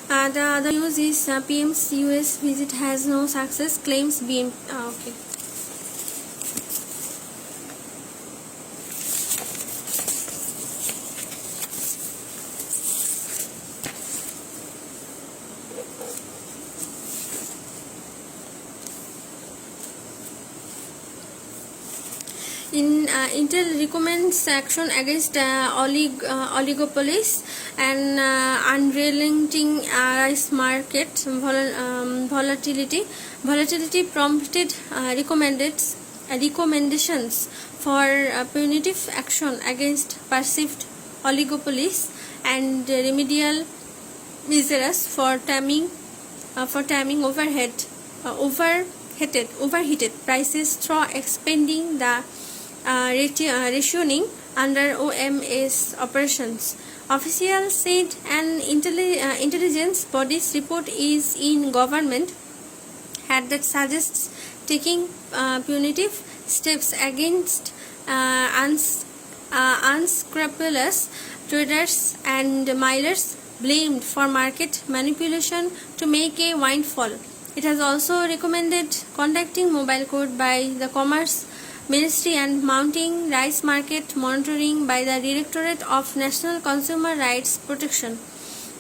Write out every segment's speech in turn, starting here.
The other news is PM's US visit has no success, claims BM. Okay. Intel recommends action against oligopolies and unrelenting rice market volatility. Volatility prompted recommendations for punitive action against perceived oligopolies and remedial measures for taming overheated prices through expanding the rationing under OMS operations. Officials said an intelligence body's report is in government had that suggests taking punitive steps against unscrupulous traders and millers blamed for market manipulation to make a windfall. It has also recommended conducting mobile court by the Commerce Ministry and mounting rice market monitoring by the Directorate of National Consumer Rights Protection.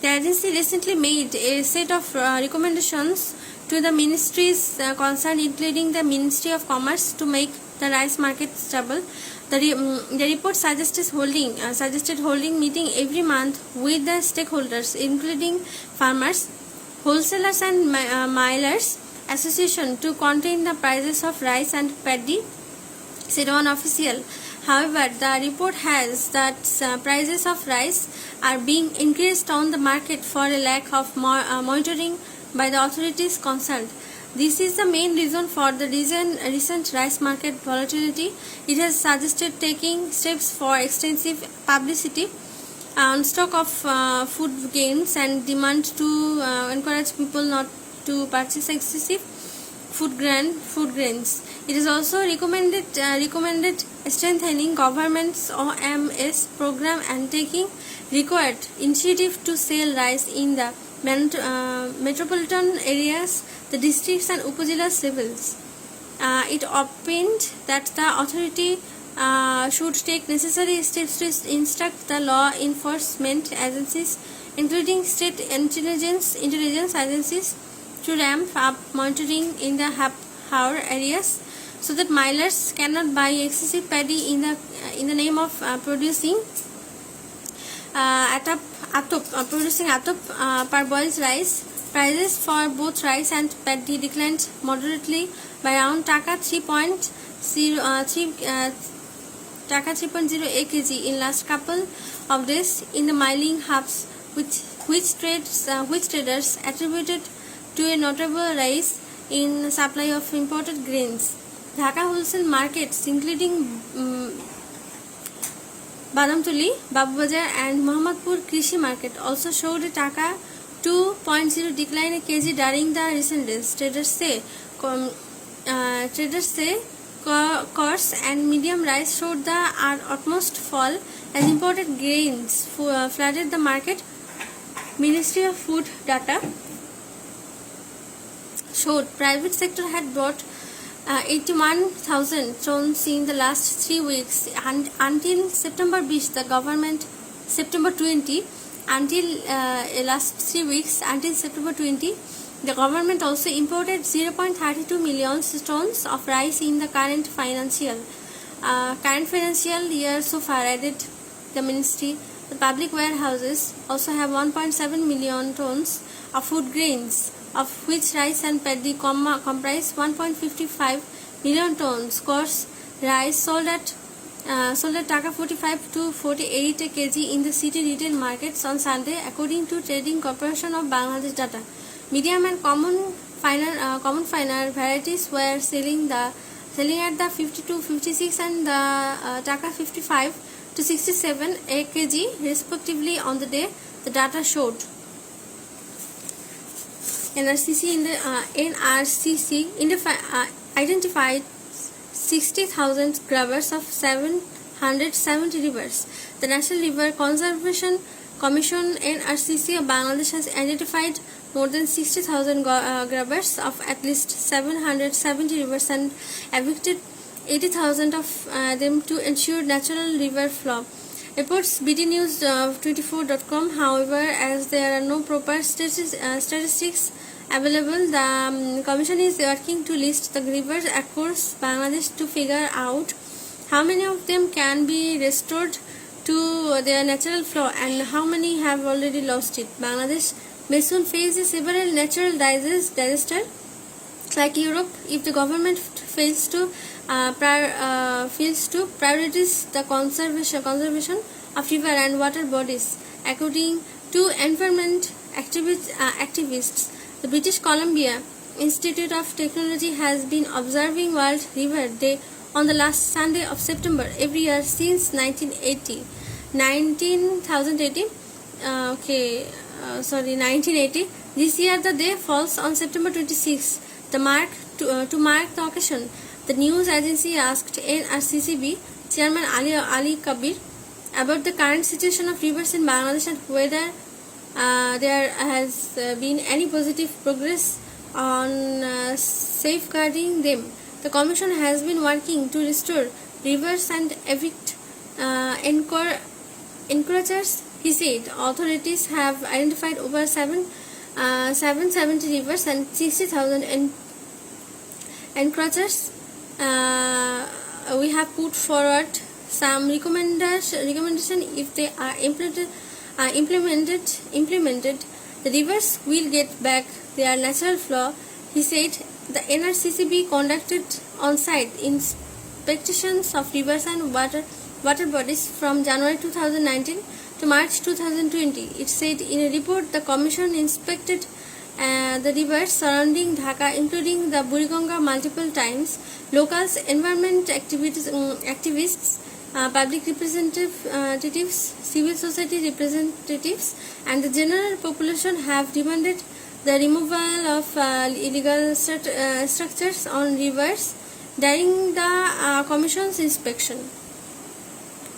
The agency recently made a set of recommendations to the ministries concerned, including the Ministry of Commerce, to make the rice market stable. The report suggested holding meeting every month with the stakeholders, including farmers, wholesalers and millers association, to contain the prices of rice and paddy, said one official. However, the report has that prices of rice are being increased on the market for a lack of monitoring by the authorities concerned. This is the main reason for the recent rice market volatility. It has suggested taking steps for extensive publicity on stock of food grains and demand to encourage people not to purchase excessive food grains. It is also recommended strengthening government's OMS program and taking required initiative to sell rice in the metropolitan areas, the districts and upazilas levels. It opined that the authority should take necessary steps to instruct the law enforcement agencies, including state intelligence agencies, to ramp up monitoring in the Haur areas, so that millers cannot buy excessive paddy in the name of producing parboiled rice. Prices for both rice and paddy declined moderately by around taka 3.0 a kg in last couple of days in the milling hubs, which traders attributed to a notable rise in supply of imported grains. Dhaka wholesale markets, including Badamtuli, Babubazar and Mohammadpur Krishi market, also showed a taka 2.0 decline a kg during the recent days. Traders say coarse and medium rice showed the utmost fall as imported grains flooded the market. Ministry of Food data showed private sector had bought 81,000 tons in the last 3 weeks, and until September 20, the government September 20 until last 3 weeks until September 20, the government also imported 0.32 million tons of rice in the current financial year so far, added the ministry. The public warehouses also have 1.7 million tons of food grains, of which rice and paddy comprise 1.55 million tons. Coarse rice sold at taka 45 to 48 a kg in the city retail markets on Sunday, according to Trading Corporation of Bangladesh data. Medium and common finer varieties were selling at the 52, 56 and the taka 55 to 67 a kg respectively on the day, the data showed. NRCC identified 60,000 grabbers of 770 rivers. The National River Conservation Commission NRCC of Bangladesh has identified more than 60,000 grabbers of at least 770 rivers and evicted 80,000 of them to ensure natural river flow. Reports bdnews24.com. However, as there are no proper statistics available, the Commission is working to list the rivers across Bangladesh to figure out how many of them can be restored to their natural flow and how many have already lost it. Bangladesh may soon face several natural disasters like Europe if the government fails to prioritize the conservation of river and water bodies. According to environment activists, the British Columbia Institute of Technology has been observing World River Day on the last Sunday of September every year since 1980. 1980. This year the day falls on September 26. To mark the occasion, the news agency asked NRCCB Chairman Ali Kabir about the current situation of rivers in Bangladesh and whether there has been any positive progress on safeguarding them. The Commission has been working to restore rivers and evict encroachers. He said authorities have identified over 770 rivers and 60,000 encroachers. We have put forward some recommendation. If they are implemented, the rivers will get back their natural flow. He said the NRCCB conducted on-site inspections of rivers and water bodies from January 2019 to March 2020. It said in a report the Commission inspected the rivers surrounding Dhaka, including the Buriganga, multiple times. Locals, environment activists, public representatives, civil society representatives, and the general population have demanded the removal of illegal structures on rivers during the Commission's inspection.